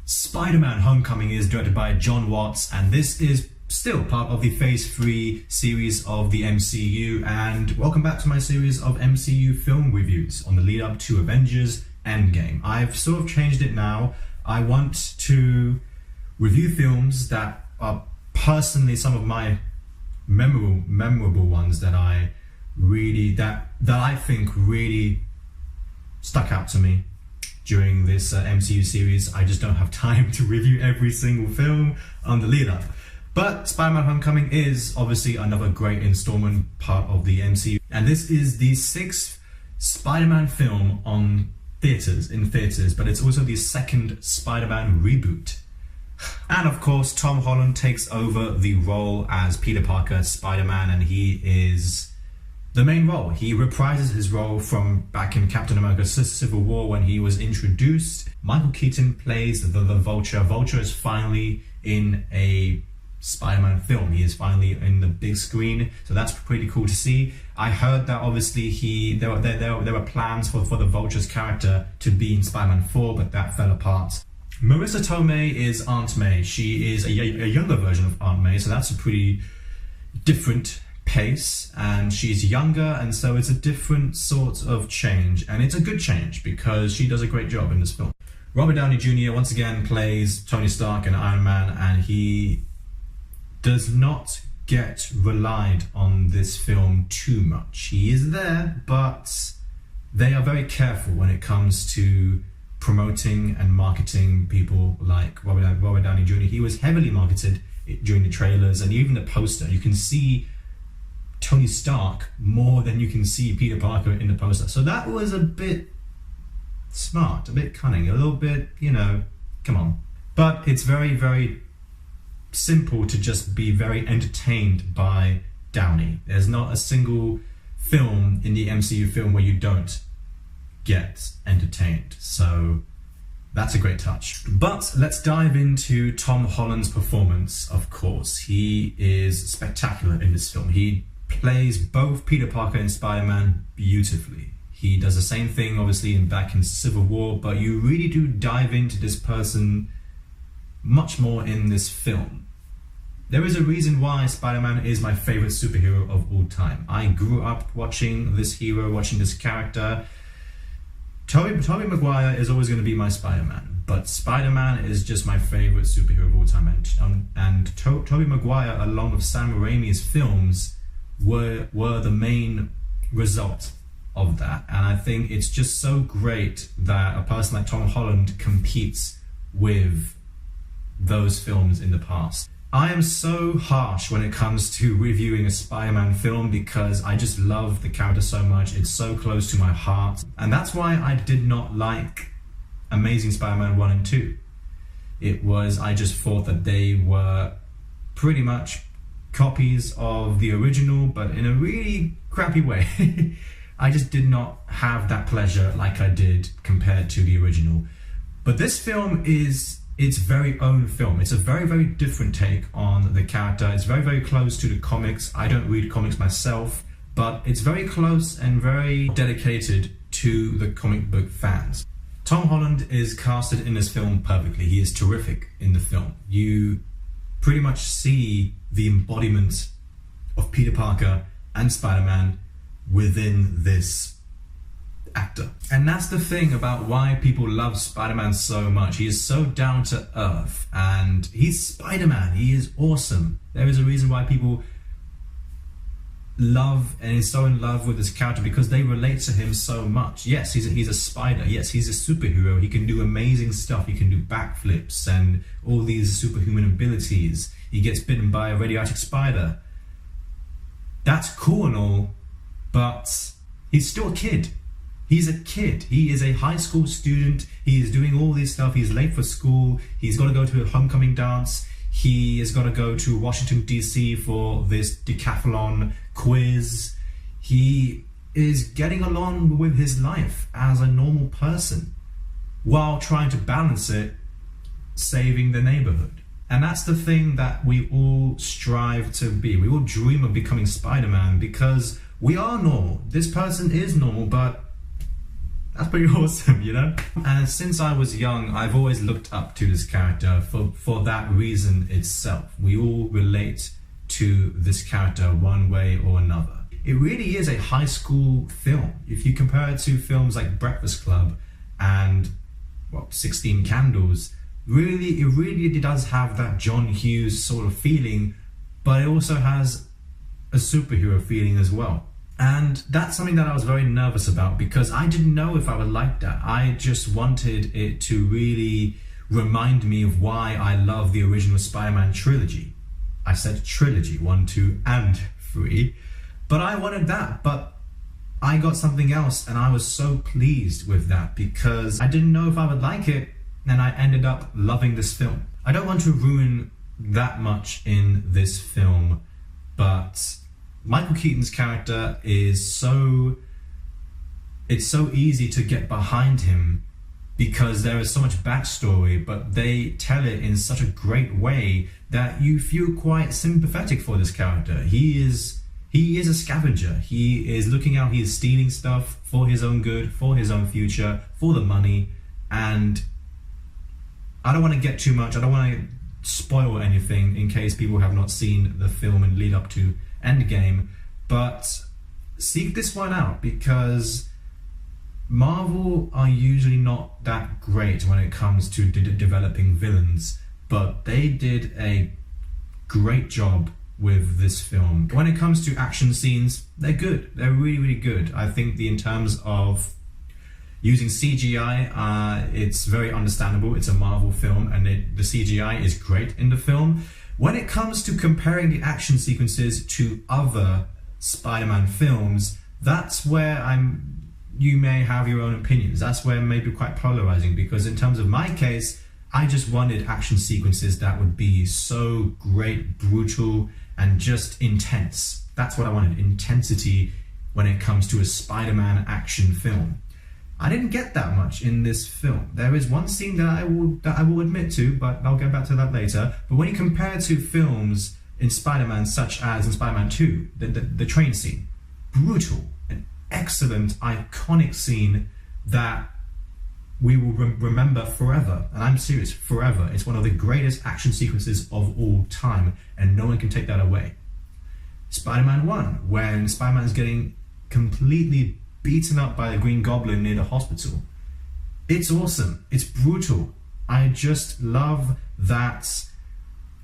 Spider-Man Homecoming is directed by John Watts, and this is still part of the Phase 3 series of the MCU, and welcome back to my series of MCU film reviews on the lead up to Avengers Endgame. I've sort of changed it now. I want to review films that are personally some of my memorable ones that I think really stuck out to me during this MCU series. I just don't have time to review every single film on the lead up. But Spider-Man Homecoming is obviously another great installment part of the MCU. And this is the 6th Spider-Man film in theaters, but it's also the 2nd Spider-Man reboot. And of course, Tom Holland takes over the role as Peter Parker, Spider-Man, and he is the main role. He reprises his role from back in Captain America Civil War when he was introduced. Michael Keaton plays the Vulture. Vulture is finally in a Spider-Man film. He is finally in the big screen, so that's pretty cool to see. I heard that obviously there were plans for the Vulture's character to be in Spider-Man 4, but that fell apart. Marissa Tomei is Aunt May. She is a younger version of Aunt May, so that's a pretty different pace, and she's younger, and so it's a different sort of change, and it's a good change because she does a great job in this film. Robert Downey Jr. once again plays Tony Stark and Iron Man, and he does not get relied on this film too much. He is there, but they are very careful when it comes to promoting and marketing people like Robert Downey Jr. He was heavily marketed during the trailers and even the poster. You can see Tony Stark more than you can see Peter Parker in the poster. So that was a bit smart, a bit cunning, a little bit, come on. But it's very, very simple to just be very entertained by Downey. There's not a single film in the MCU film where you don't get entertained. So that's a great touch. But let's dive into Tom Holland's performance, of course. He is spectacular in this film. He plays both Peter Parker and Spider-Man beautifully. He does the same thing, obviously, back in Civil War, but you really do dive into this person much more in this film. There is a reason why Spider-Man is my favorite superhero of all time. I grew up watching this hero, watching this character. Tobey Maguire is always going to be my Spider-Man, but Spider-Man is just my favorite superhero of all time. And Tobey Maguire, along with Sam Raimi's films, were the main result of that. And I think it's just so great that a person like Tom Holland competes with those films in the past. I am so harsh when it comes to reviewing a Spider-Man film because I just love the character so much. It's so close to my heart. And that's why I did not like Amazing Spider-Man 1 and 2. I just thought that they were pretty much copies of the original, but in a really crappy way. I just did not have that pleasure like I did compared to the original. But this film is its very own film. It's a very, very different take on the character. It's very, very close to the comics. I don't read comics myself, but it's very close and very dedicated to the comic book fans. Tom Holland is casted in this film perfectly. He is terrific in the film. You pretty much see the embodiment of Peter Parker and Spider-Man within this actor. And that's the thing about why people love Spider-Man so much. He is so down to earth, and he's Spider-Man. He is awesome. There is a reason why people love and is so in love with this character, because they relate to him so much. Yes, he's a spider. Yes, he's a superhero. He can do amazing stuff. He can do backflips and all these superhuman abilities. He gets bitten by a radioactive spider. That's cool and all, but he's still a kid. He's a kid. He is a high school student. He is doing all this stuff. He's late for school. He's got to go to a homecoming dance. He has got to go to Washington, D.C. for this decathlon quiz. He is getting along with his life as a normal person while trying to balance it, saving the neighborhood. And that's the thing that we all strive to be. We all dream of becoming Spider-Man because we are normal. This person is normal, but That's pretty awesome, you know? And since I was young, I've always looked up to this character for that reason itself. We all relate to this character one way or another. It really is a high school film. If you compare it to films like Breakfast Club and 16 Candles, it really does have that John Hughes sort of feeling, but it also has a superhero feeling as well. And that's something that I was very nervous about because I didn't know if I would like that. I just wanted it to really remind me of why I love the original Spider-Man trilogy. I said trilogy, 1, 2, and 3. But I wanted that, but I got something else, and I was so pleased with that because I didn't know if I would like it, and I ended up loving this film. I don't want to ruin that much in this film, but Michael Keaton's character is it's so easy to get behind him because there is so much backstory, but they tell it in such a great way that you feel quite sympathetic for this character. He is a scavenger. He is looking out, he is stealing stuff for his own good, for his own future, for the money. And I don't want to get too much, I don't want to spoil anything in case people have not seen the film and lead up to Endgame, but seek this one out because Marvel are usually not that great when it comes to developing villains, but they did a great job with this film. When it comes to action scenes, they're good. They're really, really good. I think in terms of using CGI, it's very understandable. It's a Marvel film and the CGI is great in the film. When it comes to comparing the action sequences to other Spider-Man films, that's where you may have your own opinions. That's where it may be quite polarizing because in terms of my case, I just wanted action sequences that would be so great, brutal, and just intense. That's what I wanted, intensity when it comes to a Spider-Man action film. I didn't get that much in this film. There is one scene that I will admit to, but I'll get back to that later. But when you compare to films in Spider-Man, such as in Spider-Man 2, the train scene, brutal, an excellent, iconic scene that we will remember forever. And I'm serious, forever. It's one of the greatest action sequences of all time, and no one can take that away. Spider-Man 1, when Spider-Man is getting completely beaten up by the Green Goblin near the hospital. It's awesome. It's brutal. I just love that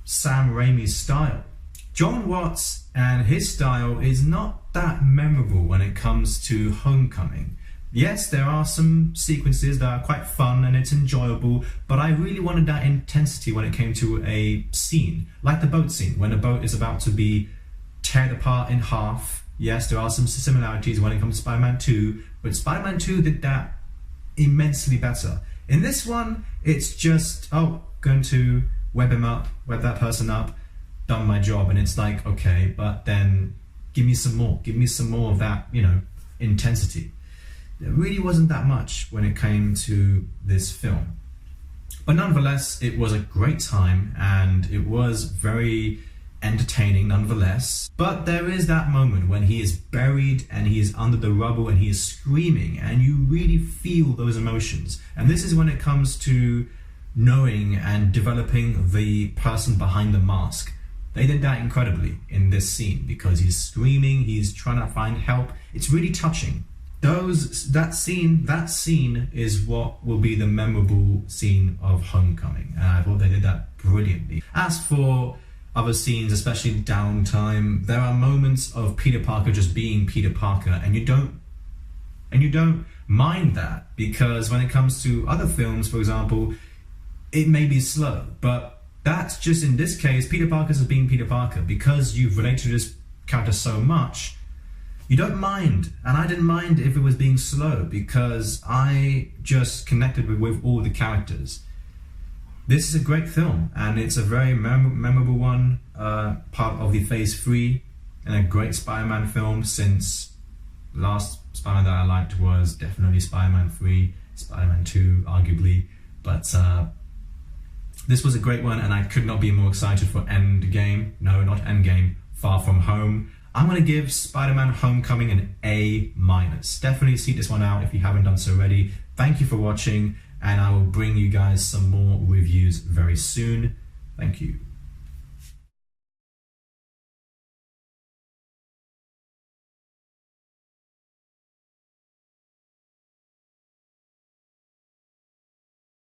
Sam Raimi's style. John Watts and his style is not that memorable when it comes to Homecoming. Yes, there are some sequences that are quite fun and it's enjoyable, but I really wanted that intensity when it came to a scene, like the boat scene, when the boat is about to be teared apart in half. Yes, there are some similarities when it comes to Spider-Man 2, but Spider-Man 2 did that immensely better. In this one, it's just, going to web that person up, done my job, and it's like, okay, but then give me some more of that, intensity. There really wasn't that much when it came to this film. But nonetheless, it was a great time, and it was very entertaining nonetheless. But there is that moment when he is buried and he is under the rubble and he is screaming, and you really feel those emotions. And this is when it comes to knowing and developing the person behind the mask. They did that incredibly in this scene because he's screaming, he's trying to find help. It's really touching. That scene is what will be the memorable scene of Homecoming, and I thought they did that brilliantly. As for other scenes, especially downtime, there are moments of Peter Parker just being Peter Parker, and you don't mind that, because when it comes to other films, for example, it may be slow, but that's just, in this case, Peter Parker's just being Peter Parker. Because you've related to this character so much, you don't mind. And I didn't mind if it was being slow, because I just connected with all the characters. This is a great film, and it's a very memorable one, part of the Phase 3, and a great Spider-Man film, since the last Spider-Man that I liked was definitely Spider-Man 3, Spider-Man 2, arguably, but this was a great one, and I could not be more excited for Endgame. No, not Endgame, Far From Home. I'm going to give Spider-Man Homecoming an A-. Definitely seek this one out if you haven't done so already. Thank you for watching, and I will bring you guys some more reviews very soon. Thank you.